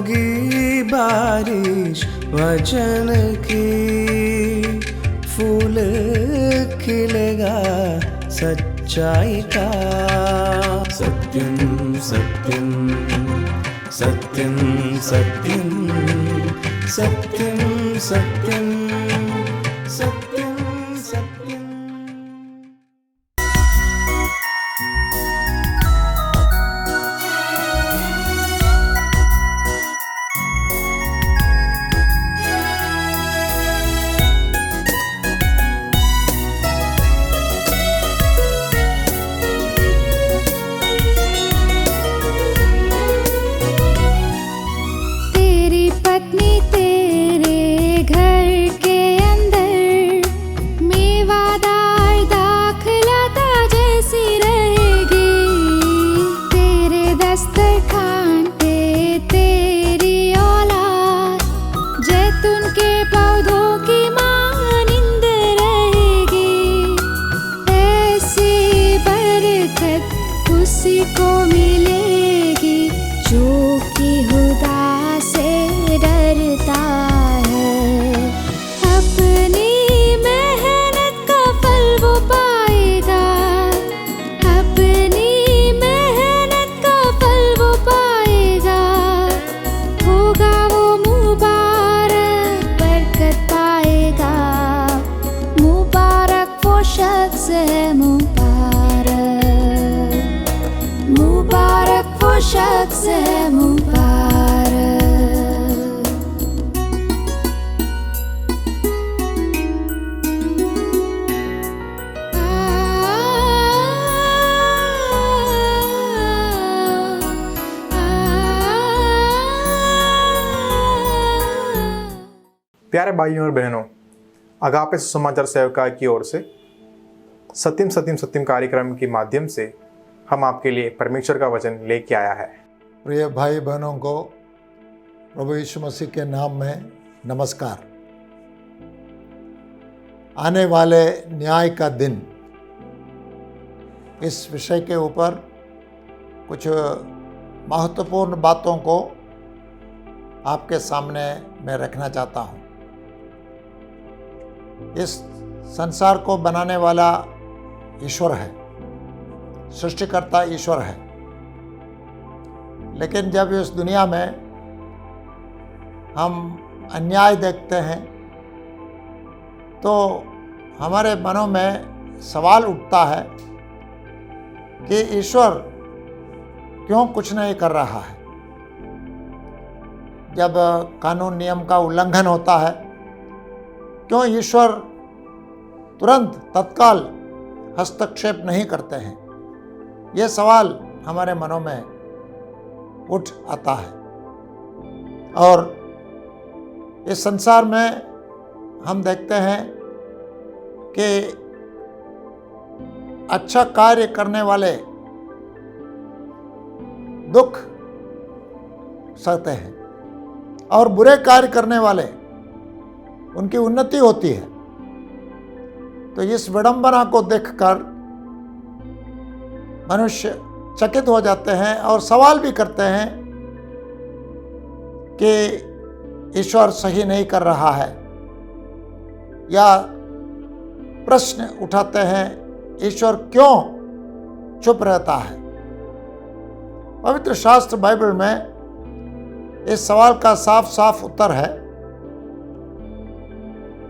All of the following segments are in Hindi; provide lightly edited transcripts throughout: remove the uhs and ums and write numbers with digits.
होगी बारिश वचन की, फूल खिलेगा सच्चाई का। सत्यम सत्यम सत्यम सत्यम सत्यम सत्यम सत्यम सत्यम। शख्स है मुबारक। प्यारे भाइयों और बहनों, अगापे सुसमाचार सेवका की ओर से सत्यम सत्यम सत्यम कार्यक्रम के माध्यम से हम आपके लिए परमेश्वर का वचन लेके आया है। प्रिय भाई बहनों को प्रभु यीशु मसीह के नाम में नमस्कार। आने वाले न्याय का दिन, इस विषय के ऊपर कुछ महत्वपूर्ण बातों को आपके सामने मैं रखना चाहता हूँ। इस संसार को बनाने वाला ईश्वर है, सृष्टिकर्ता ईश्वर है। लेकिन जब इस दुनिया में हम अन्याय देखते हैं तो हमारे मनों में सवाल उठता है कि ईश्वर क्यों कुछ नहीं कर रहा है। जब कानून नियम का उल्लंघन होता है, क्यों ईश्वर तुरंत तत्काल हस्तक्षेप नहीं करते हैं। ये सवाल हमारे मनों में उठ आता है। और इस संसार में हम देखते हैं कि अच्छा कार्य करने वाले दुख सहते हैं और बुरे कार्य करने वाले उनकी उन्नति होती है। तो इस विडंबना को देखकर मनुष्य चकित हो जाते हैं और सवाल भी करते हैं कि ईश्वर सही नहीं कर रहा है, या प्रश्न उठाते हैं ईश्वर क्यों चुप रहता है। पवित्र शास्त्र बाइबल में इस सवाल का साफ साफ उत्तर है,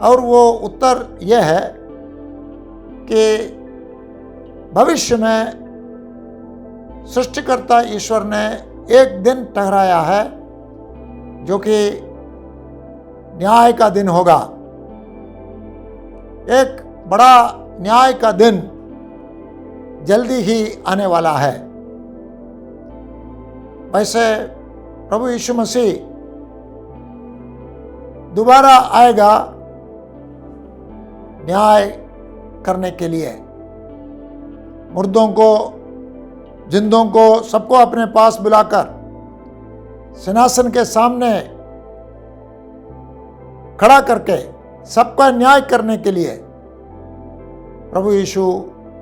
और वो उत्तर यह है कि भविष्य में सृष्टिकर्ता ईश्वर ने एक दिन ठहराया है जो कि न्याय का दिन होगा। एक बड़ा न्याय का दिन जल्दी ही आने वाला है। वैसे प्रभु यीशु मसीह दोबारा आएगा न्याय करने के लिए। मुर्दों को, जिंदों को, सबको अपने पास बुलाकर सिंहासन के सामने खड़ा करके सबका न्याय करने के लिए प्रभु यीशु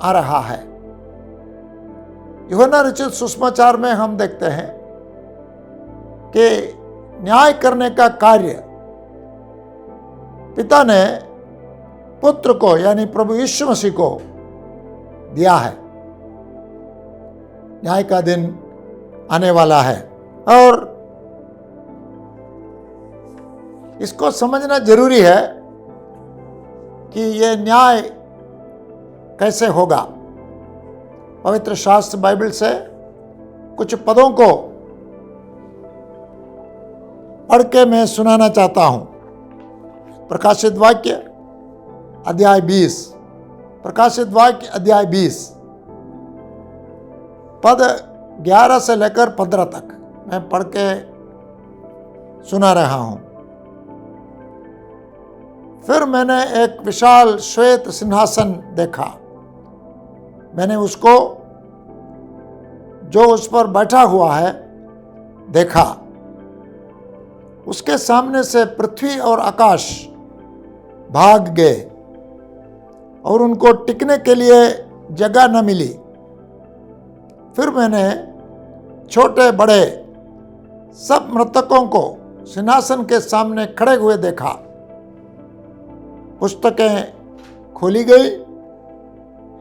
आ रहा है। यूहन्ना रचित सुसमाचार में हम देखते हैं कि न्याय करने का कार्य पिता ने पुत्र को यानी प्रभु यीशु मसीह को दिया है। न्याय का दिन आने वाला है और इसको समझना जरूरी है कि यह न्याय कैसे होगा। पवित्र शास्त्र बाइबल से कुछ पदों को पढ़ के मैं सुनाना चाहता हूं। प्रकाशित वाक्य अध्याय 20, प्रकाशित वाक्य अध्याय 20 पद 11 से लेकर 15 तक मैं पढ़ के सुना रहा हूं। फिर मैंने एक विशाल श्वेत सिंहासन देखा। मैंने उसको जो उस पर बैठा हुआ है देखा। उसके सामने से पृथ्वी और आकाश भाग गए और उनको टिकने के लिए जगह न मिली। फिर मैंने छोटे बड़े सब मृतकों को सिंहासन के सामने खड़े हुए देखा। पुस्तकें खोली गई।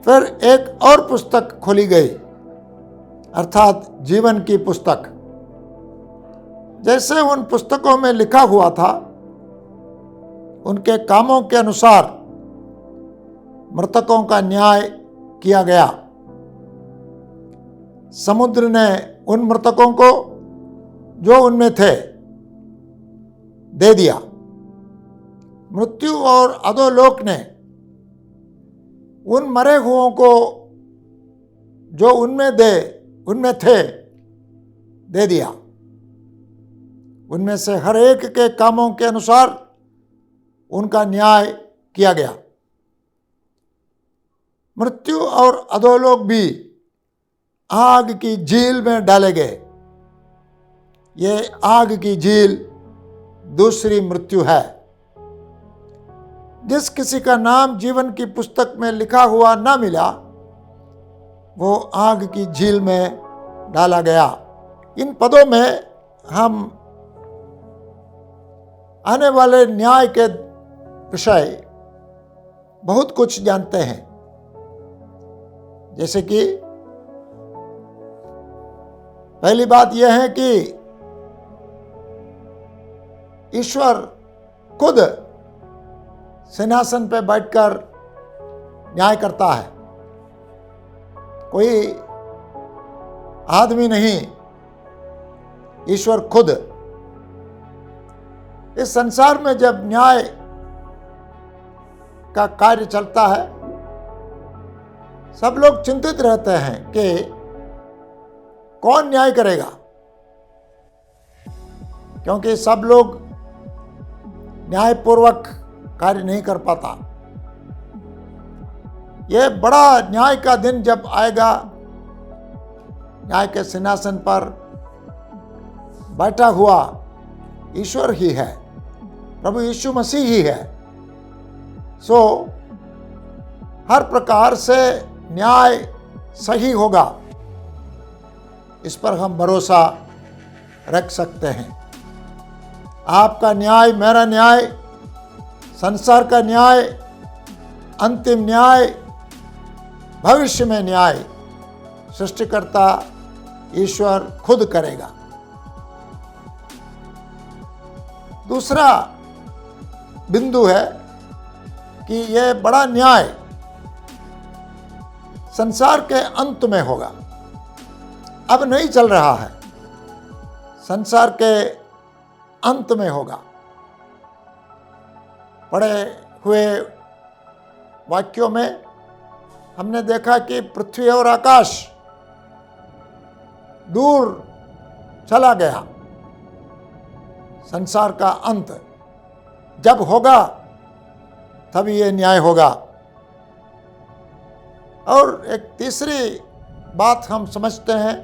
फिर एक और पुस्तक खोली गई, अर्थात जीवन की पुस्तक। जैसे उन पुस्तकों में लिखा हुआ था, उनके कामों के अनुसार मृतकों का न्याय किया गया। समुद्र ने उन मृतकों को जो उनमें थे दे दिया। मृत्यु और अधोलोक ने उन मरे हुओं को जो उनमें थे दे दिया। उनमें से हर एक के कामों के अनुसार उनका न्याय किया गया। मृत्यु और अधोलोक भी आग की झील में डाले गए। ये आग की झील दूसरी मृत्यु है। जिस किसी का नाम जीवन की पुस्तक में लिखा हुआ ना मिला, वो आग की झील में डाला गया। इन पदों में हम आने वाले न्याय के विषय बहुत कुछ जानते हैं। जैसे कि पहली बात यह है कि ईश्वर खुद सिंहासन पर बैठकर न्याय करता है। कोई आदमी नहीं, ईश्वर खुद। इस संसार में जब न्याय का कार्य चलता है, सब लोग चिंतित रहते हैं कि कौन न्याय करेगा, क्योंकि सब लोग न्यायपूर्वक कार्य नहीं कर पाता। यह बड़ा न्याय का दिन जब आएगा, न्याय के सिंहासन पर बैठा हुआ ईश्वर ही है, प्रभु यीशु मसीह ही है। सो हर प्रकार से न्याय सही होगा, इस पर हम भरोसा रख सकते हैं। आपका न्याय, मेरा न्याय, संसार का न्याय, अंतिम न्याय, भविष्य में न्याय सृष्टिकर्ता ईश्वर खुद करेगा। दूसरा बिंदु है कि यह बड़ा न्याय संसार के अंत में होगा। अब नहीं चल रहा है, संसार के अंत में होगा। पढ़े हुए वाक्यों में हमने देखा कि पृथ्वी और आकाश दूर चला गया। संसार का अंत जब होगा तभी ये न्याय होगा। और एक तीसरी बात हम समझते हैं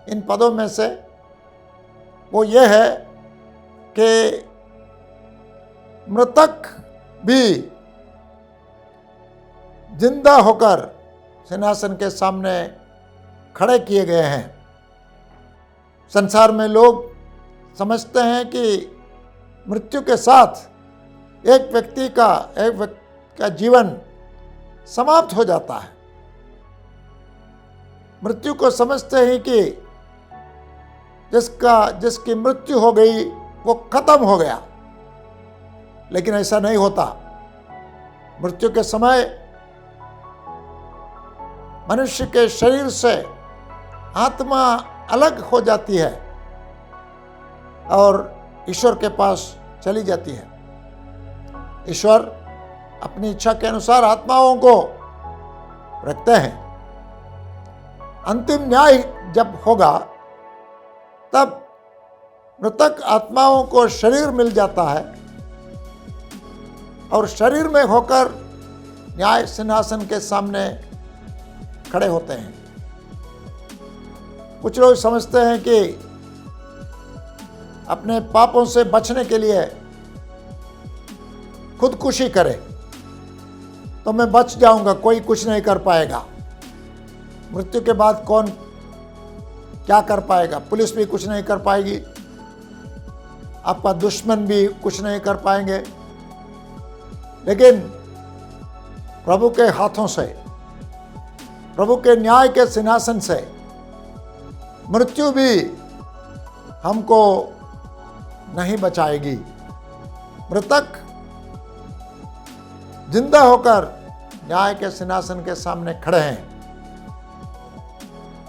इन पदों में से, वो ये है कि मृतक भी जिंदा होकर सिंहासन के सामने खड़े किए गए हैं। संसार में लोग समझते हैं कि मृत्यु के साथ एक व्यक्ति का जीवन समाप्त हो जाता है। मृत्यु को समझते हैं कि जिसकी मृत्यु हो गई वो खत्म हो गया, लेकिन ऐसा नहीं होता। मृत्यु के समय मनुष्य के शरीर से आत्मा अलग हो जाती है और ईश्वर के पास चली जाती है। ईश्वर अपनी इच्छा के अनुसार आत्माओं को रखते हैं। अंतिम न्याय जब होगा तब मृतक आत्माओं को शरीर मिल जाता है और शरीर में होकर न्याय सिंहासन के सामने खड़े होते हैं। कुछ लोग समझते हैं कि अपने पापों से बचने के लिए खुदकुशी करे तो मैं बच जाऊंगा, कोई कुछ नहीं कर पाएगा। मृत्यु के बाद कौन क्या कर पाएगा? पुलिस भी कुछ नहीं कर पाएगी, आपका दुश्मन भी कुछ नहीं कर पाएंगे। लेकिन प्रभु के हाथों से, प्रभु के न्याय के सिंहासन से मृत्यु भी हमको नहीं बचाएगी। मृतक जिंदा होकर न्याय के सिंहासन के सामने खड़े हैं।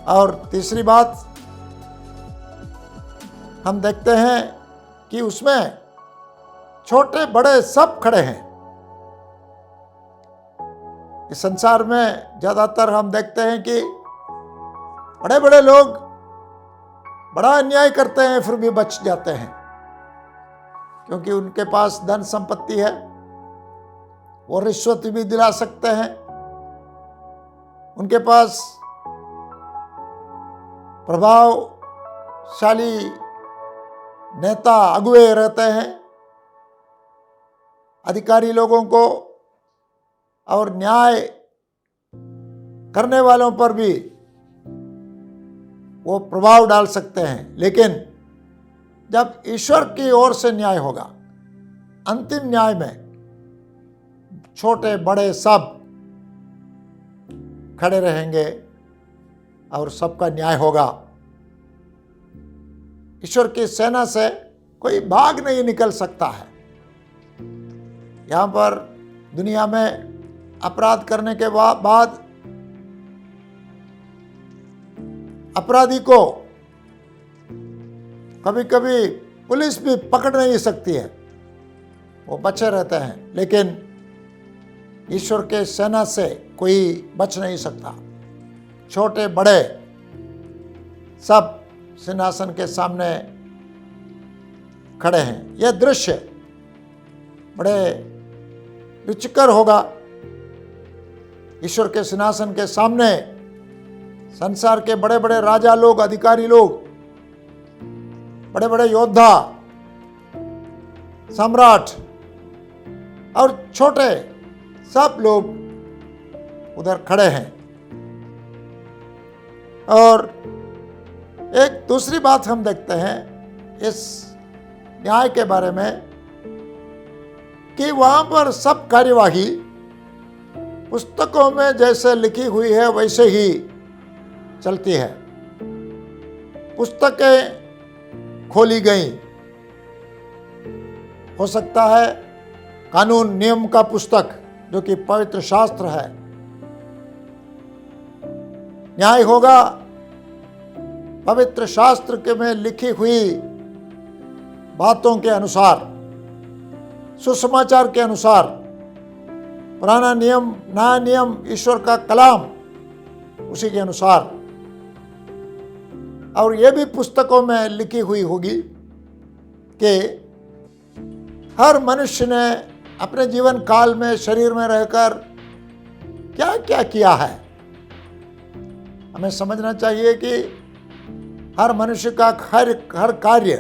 और तीसरी बात हम देखते हैं कि उसमें छोटे बड़े सब खड़े हैं। इस संसार में ज्यादातर हम देखते हैं कि बड़े बड़े लोग बड़ा अन्याय करते हैं फिर भी बच जाते हैं, क्योंकि उनके पास धन संपत्ति है, वो रिश्वत भी दिला सकते हैं, उनके पास प्रभावशाली नेता अगुए रहते हैं, अधिकारी लोगों को और न्याय करने वालों पर भी वो प्रभाव डाल सकते हैं। लेकिन जब ईश्वर की ओर से न्याय होगा, अंतिम न्याय में छोटे बड़े सब खड़े रहेंगे और सबका न्याय होगा। ईश्वर की सेना से कोई भाग नहीं निकल सकता है। यहाँ पर दुनिया में अपराध करने के बाद अपराधी को कभी कभी पुलिस भी पकड़ नहीं सकती है, वो बचे रहते हैं। लेकिन ईश्वर के सेना से कोई बच नहीं सकता। छोटे बड़े सब सिंहासन के सामने खड़े हैं। यह दृश्य बड़े रुचिकर होगा। ईश्वर के सिंहासन के सामने संसार के बड़े बड़े राजा लोग, अधिकारी लोग, बड़े बड़े योद्धा, सम्राट और छोटे सब लोग उधर खड़े हैं। और एक दूसरी बात हम देखते हैं इस न्याय के बारे में कि वहां पर सब कार्यवाही पुस्तकों में जैसे लिखी हुई है वैसे ही चलती है। पुस्तकें खोली गई, हो सकता है कानून नियम का पुस्तक जो कि पवित्र शास्त्र है। न्याय होगा पवित्र शास्त्र के में लिखी हुई बातों के अनुसार, सुसमाचार के अनुसार। पुराना नियम, नया नियम, ईश्वर का कलाम, उसी के अनुसार। और ये भी पुस्तकों में लिखी हुई होगी कि हर मनुष्य ने अपने जीवन काल में शरीर में रहकर क्या क्या किया है। हमें समझना चाहिए कि हर मनुष्य का हर कार्य,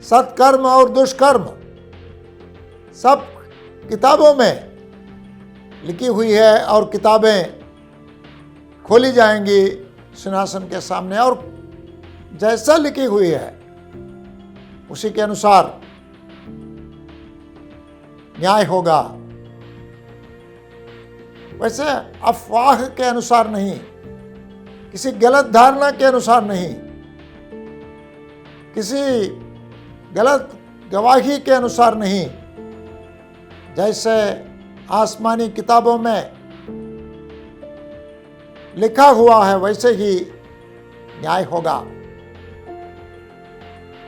सत्कर्म और दुष्कर्म सब किताबों में लिखी हुई है और किताबें खोली जाएंगी सिंहासन के सामने। और जैसा लिखी हुई है उसी के अनुसार न्याय होगा। वैसे अफवाह के अनुसार नहीं, किसी गलत धारणा के अनुसार नहीं, किसी गलत गवाही के अनुसार नहीं, जैसे आसमानी किताबों में लिखा हुआ है वैसे ही न्याय होगा।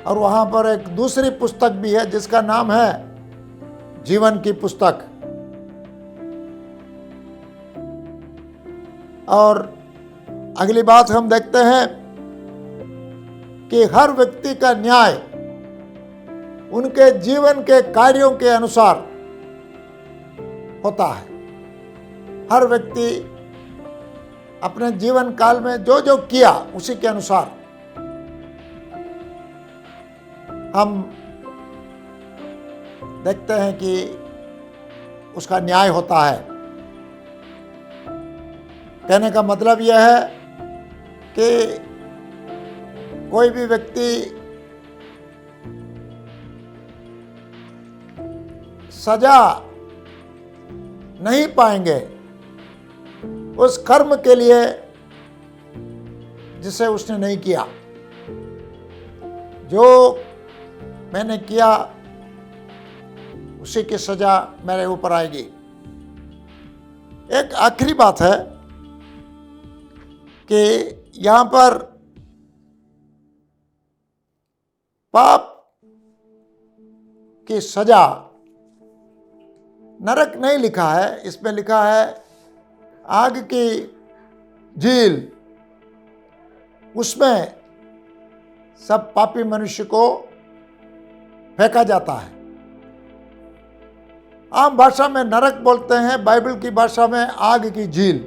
और वहां पर एक दूसरी पुस्तक भी है जिसका नाम है जीवन की पुस्तक। और अगली बात हम देखते हैं कि हर व्यक्ति का न्याय उनके जीवन के कार्यों के अनुसार होता है। हर व्यक्ति अपने जीवन काल में जो जो किया उसी के अनुसार हम देखते हैं कि उसका न्याय होता है। कहने का मतलब यह है कि कोई भी व्यक्ति सजा नहीं पाएंगे उस कर्म के लिए जिसे उसने नहीं किया। जो मैंने किया उसी की सजा मेरे ऊपर आएगी। एक आखिरी बात है कि यहां पर पाप की सजा नरक नहीं लिखा है, इसमें लिखा है आग की झील। उसमें सब पापी मनुष्य को फेंका जाता है। आम भाषा में नरक बोलते हैं, बाइबल की भाषा में आग की झील।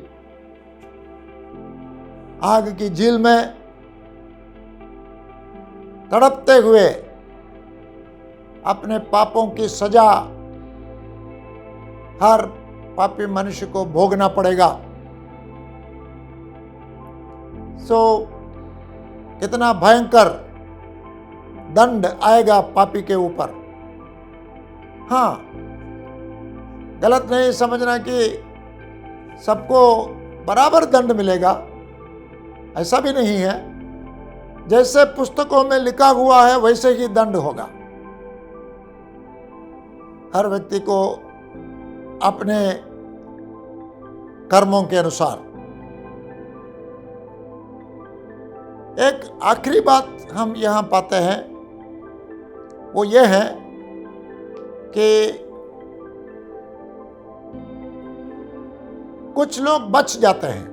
आग की झील में तड़पते हुए अपने पापों की सजा हर पापी मनुष्य को भोगना पड़ेगा। कितना भयंकर दंड आएगा पापी के ऊपर। हाँ, गलत नहीं समझना कि सबको बराबर दंड मिलेगा, ऐसा भी नहीं है। जैसे पुस्तकों में लिखा हुआ है वैसे ही दंड होगा। हर व्यक्ति को अपने कर्मों के अनुसार। एक आखिरी बात हम यहां पाते हैं, वो ये है कि कुछ लोग बच जाते हैं।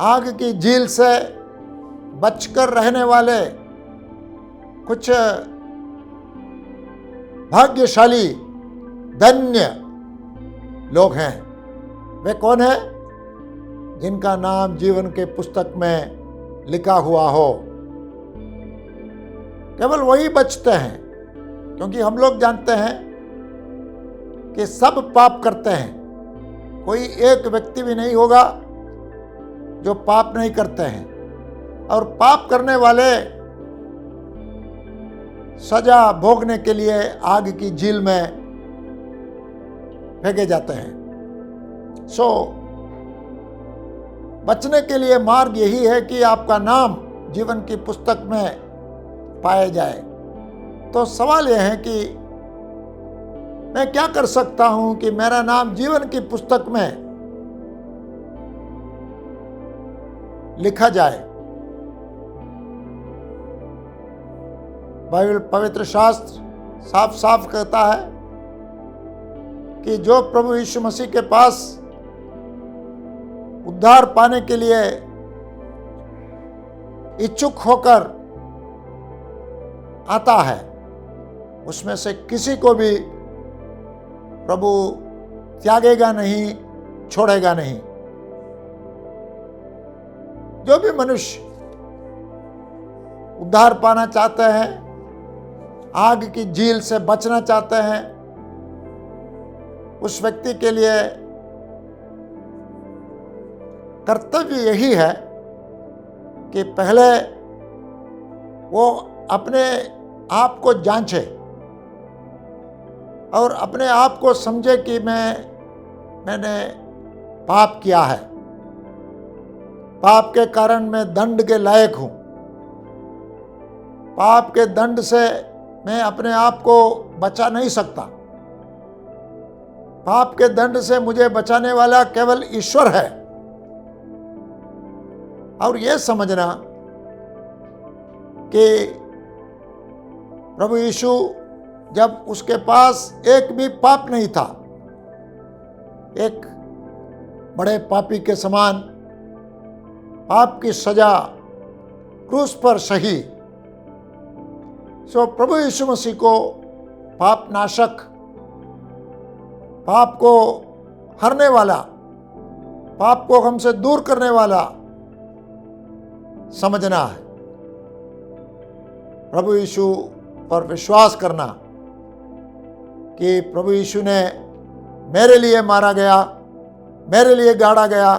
आग की झील से बचकर रहने वाले कुछ भाग्यशाली धन्य लोग हैं। वे कौन हैं? जिनका नाम जीवन के पुस्तक में लिखा हुआ हो। केवल वही बचते हैं, क्योंकि हम लोग जानते हैं कि सब पाप करते हैं। कोई एक व्यक्ति भी नहीं होगा जो पाप नहीं करते हैं। और पाप करने वाले सजा भोगने के लिए आग की झील में फेंके जाते हैं। बचने के लिए मार्ग यही है कि आपका नाम जीवन की पुस्तक में पाया जाए। तो सवाल यह है कि मैं क्या कर सकता हूं कि मेरा नाम जीवन की पुस्तक में लिखा जाए। बाइबल पवित्र शास्त्र साफ साफ कहता है कि जो प्रभु यीशु मसीह के पास उद्धार पाने के लिए इच्छुक होकर आता है, उसमें से किसी को भी प्रभु त्यागेगा नहीं, छोड़ेगा नहीं। जो भी मनुष्य उद्धार पाना चाहते हैं, आग की झील से बचना चाहते हैं, उस व्यक्ति के लिए कर्तव्य यही है कि पहले वो अपने आप को जांचे और अपने आप को समझे कि मैंने पाप किया है, पाप के कारण मैं दंड के लायक हूं, पाप के दंड से मैं अपने आप को बचा नहीं सकता, पाप के दंड से मुझे बचाने वाला केवल ईश्वर है। और यह समझना कि प्रभु यीशु जब उसके पास एक भी पाप नहीं था, एक बड़े पापी के समान पाप की सजा क्रूस पर सही, सो प्रभु यीशु मसीह को पाप नाशक, पाप को हरने वाला, पाप को हमसे दूर करने वाला समझना है। प्रभु यीशु पर विश्वास करना कि प्रभु यीशु ने मेरे लिए मारा गया, मेरे लिए गाड़ा गया,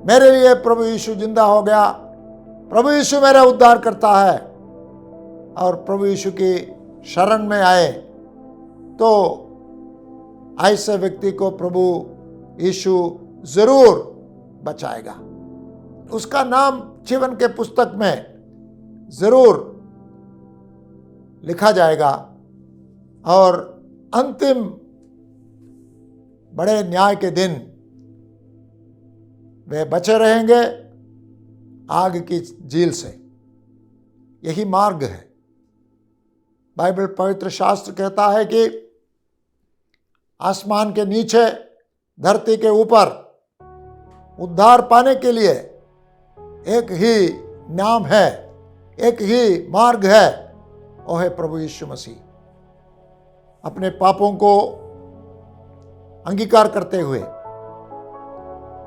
मेरे लिए प्रभु यीशु जिंदा हो गया, प्रभु यीशु मेरा उद्धार करता है। और प्रभु यीशु की शरण में आए तो ऐसे व्यक्ति को प्रभु यीशु जरूर बचाएगा, उसका नाम जीवन के पुस्तक में जरूर लिखा जाएगा और अंतिम बड़े न्याय के दिन वे बचे रहेंगे आग की झील से। यही मार्ग है। बाइबल पवित्र शास्त्र कहता है कि आसमान के नीचे, धरती के ऊपर उद्धार पाने के लिए एक ही नाम है, एक ही मार्ग है, वो है प्रभु यीशु मसीह। अपने पापों को अंगीकार करते हुए,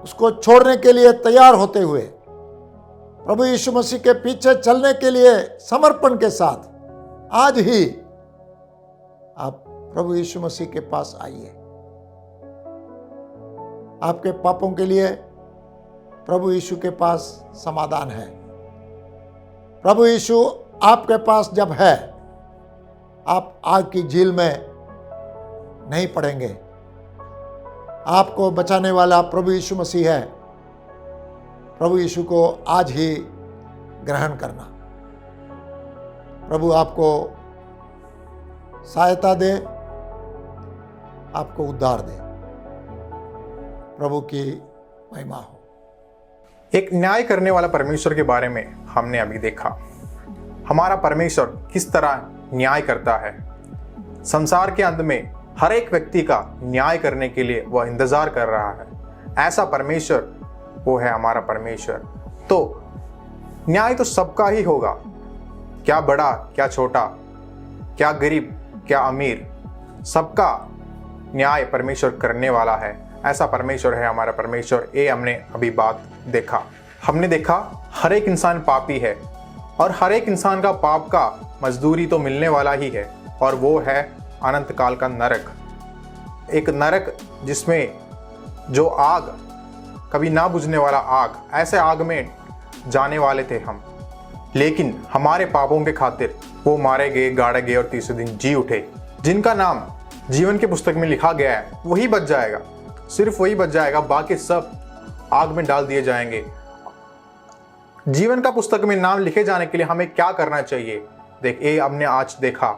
उसको छोड़ने के लिए तैयार होते हुए, प्रभु यीशु मसीह के पीछे चलने के लिए समर्पण के साथ आज ही आप प्रभु यीशु मसीह के पास आइए। आपके पापों के लिए प्रभु यीशु के पास समाधान है। प्रभु यीशु आपके पास जब है, आप आग की झील में नहीं पड़ेंगे। आपको बचाने वाला प्रभु यीशु मसीह है। प्रभु यीशु को आज ही ग्रहण करना। प्रभु आपको सहायता दे, आपको उद्धार दे। प्रभु की महिमा हो। एक न्याय करने वाला परमेश्वर के बारे में हमने अभी देखा। हमारा परमेश्वर किस तरह न्याय करता है। संसार के अंत में हर एक व्यक्ति का न्याय करने के लिए वह इंतजार कर रहा है। ऐसा परमेश्वर वो है हमारा परमेश्वर। तो न्याय तो सबका ही होगा, क्या बड़ा क्या छोटा, क्या गरीब क्या अमीर, सबका न्याय परमेश्वर करने वाला है। ऐसा परमेश्वर है हमारा परमेश्वर। ये हमने अभी बात देखा। हमने देखा हर एक इंसान पापी है और हर एक इंसान का पाप का मजदूरी तो मिलने वाला ही है, और वो है अनंत काल का नरक। एक नरक जिसमें जो आग, कभी ना बुझने वाला आग, ऐसे आग में जाने वाले थे हम, लेकिन हमारे पापों के खातिर वो मारे गए, गाड़े गए और तीसरे दिन जी उठे। जिनका नाम जीवन के पुस्तक में लिखा गया है वही बच जाएगा, सिर्फ वही बच जाएगा, बाकी सब आग में डाल दिए जाएंगे। जीवन का पुस्तक में नाम लिखे जाने के लिए हमें क्या करना चाहिए? देखिए, हमने आज देखा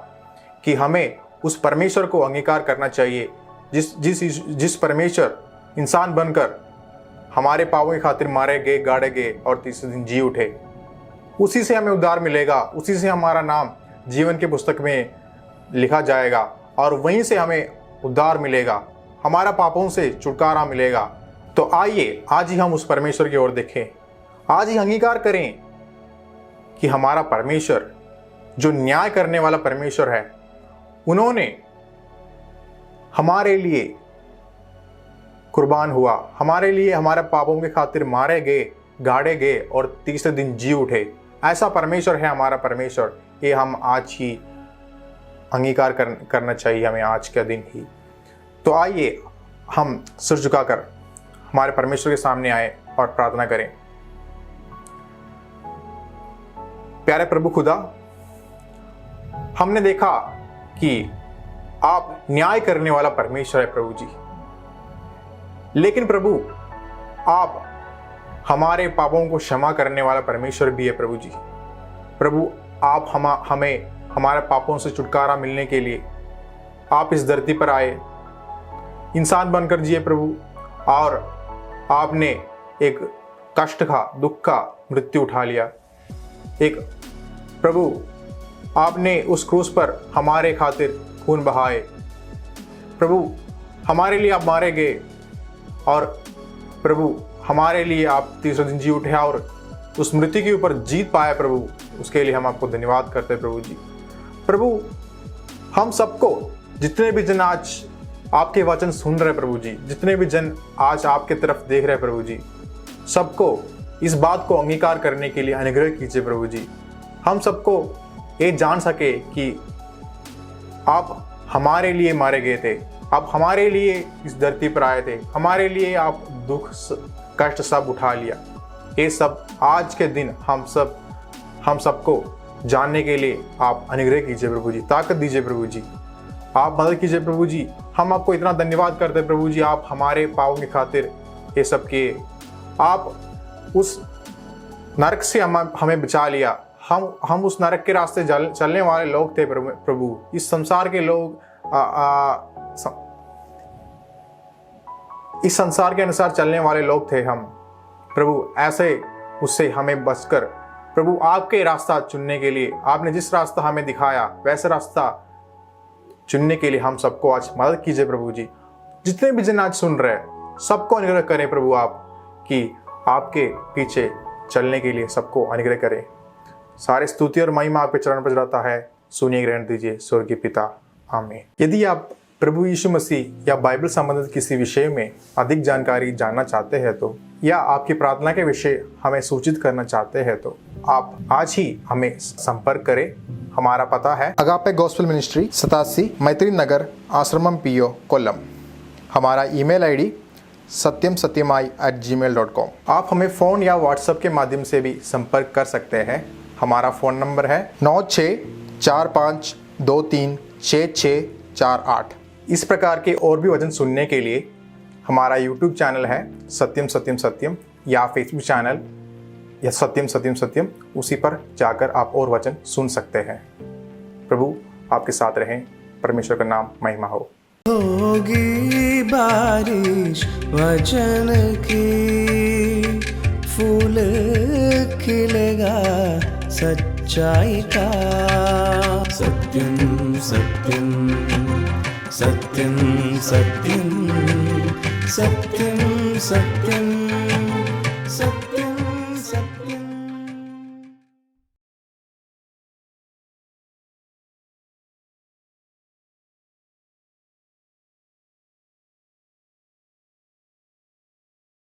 कि हमें उस परमेश्वर को अंगीकार करना चाहिए जिस परमेश्वर इंसान बनकर हमारे पापों की खातिर मारे गए, गाड़े गए और तीसरे दिन जी उठे। उसी से हमें उद्धार मिलेगा, उसी से हमारा नाम जीवन के पुस्तक में लिखा जाएगा और वहीं से हमें उद्धार मिलेगा, हमारा पापों से छुटकारा मिलेगा। तो आइए आज ही हम उस परमेश्वर की ओर देखें, आज ही अंगीकार करें कि हमारा परमेश्वर जो न्याय करने वाला परमेश्वर है, उन्होंने हमारे लिए कुर्बान हुआ, हमारे लिए हमारे पापों के खातिर मारे गए, गाड़े गए और तीसरे दिन जी उठे। ऐसा परमेश्वर है हमारा परमेश्वर। ये हम आज ही अंगीकार करना चाहिए हमें आज के दिन ही। तो आइए हम सिर झुकाकर हमारे परमेश्वर के सामने आए और प्रार्थना करें। प्यारे प्रभु खुदा, हमने देखा कि आप न्याय करने वाला परमेश्वर है प्रभु जी, लेकिन प्रभु आप हमारे पापों को क्षमा करने वाला परमेश्वर भी है प्रभु जी। प्रभु आप हमें हमारे पापों से छुटकारा मिलने के लिए आप इस धरती पर आए, इंसान बनकर जिए प्रभु, और आपने एक कष्ट का, दुख का, मृत्यु उठा लिया। एक प्रभु आपने उस क्रूस पर हमारे खातिर खून बहाए। प्रभु हमारे लिए आप मारे गए, और प्रभु हमारे लिए आप तीसरे दिन जी उठे और उस मृत्यु के ऊपर जीत पाए प्रभु, उसके लिए हम आपको धन्यवाद करते हैं प्रभु जी। प्रभु हम सबको, जितने भी जन आज आपके वचन सुन रहे प्रभु जी, जितने भी जन आज आपके तरफ देख रहे प्रभु जी, सबको इस बात को अंगीकार करने के लिए अनुग्रह कीजिए प्रभु जी। हम सबको ये जान सके कि आप हमारे लिए मारे गए थे, आप हमारे लिए इस धरती पर आए थे, हमारे लिए आप दुख कष्ट सब उठा लिया। ये सब आज के दिन हम सबको जानने के लिए आप अनुग्रह कीजिए प्रभु जी, ताकत दीजिए प्रभु जी, आप मदद कीजिए प्रभु जी। हम आपको इतना धन्यवाद करते हैं प्रभु जी, आप हमारे पापों की खातिर ये सब किए, आप उस नरक से हमें बचा लिया। हम उस नरक के रास्ते चलने वाले लोग थे प्रभु, इस संसार के लोग इस संसार के अनुसार चलने वाले लोग थे हम प्रभु। ऐसे उससे हमें बचकर प्रभु आपके रास्ता चुनने के लिए, आपने जिस रास्ता हमें दिखाया वैसा रास्ता चुनने के लिए हम सबको आज मदद कीजिए प्रभु जी। जितने भी जन आज सुन रहे हैं सबको अनुग्रह करें प्रभु आप, कि आपके पीछे चलने के लिए सबको अनुग्रह करें। सारे स्तुति और महिमा आपके चरण पर चढ़ाता है, सुनिए ग्रहण दीजिए स्वर्गीय पिता, आमीन। यदि आप प्रभु यीशु मसीह या बाइबल संबंधित किसी विषय में अधिक जानकारी जानना चाहते हैं तो, या आपकी प्रार्थना के विषय हमें सूचित करना चाहते हैं तो आप आज ही हमें संपर्क करें। हमारा पता है अगापे गॉस्पेल मिनिस्ट्री 87 मैत्री नगर, आश्रमम PO, कोल्लम। हमारा ईमेल ID satyamsatyamai@gmail.com। आप हमें फ़ोन या व्हाट्सएप के माध्यम से भी संपर्क कर सकते हैं। हमारा फ़ोन नंबर है 9645236648। इस प्रकार के और भी वचन सुनने के लिए हमारा YouTube चैनल है सत्यम सत्यम सत्यम, या फेसबुक चैनल या सत्यम सत्यम सत्यम, उसी पर जाकर आप और वचन सुन सकते हैं। प्रभु आपके साथ रहें, परमेश्वर का नाम महिमा हो। होगी बारिश वचन की, फूल खिलेगा सच्चाई का। सत्यम सत्यम सत्यम सत्यम सत्यम सत्यम सत्यम।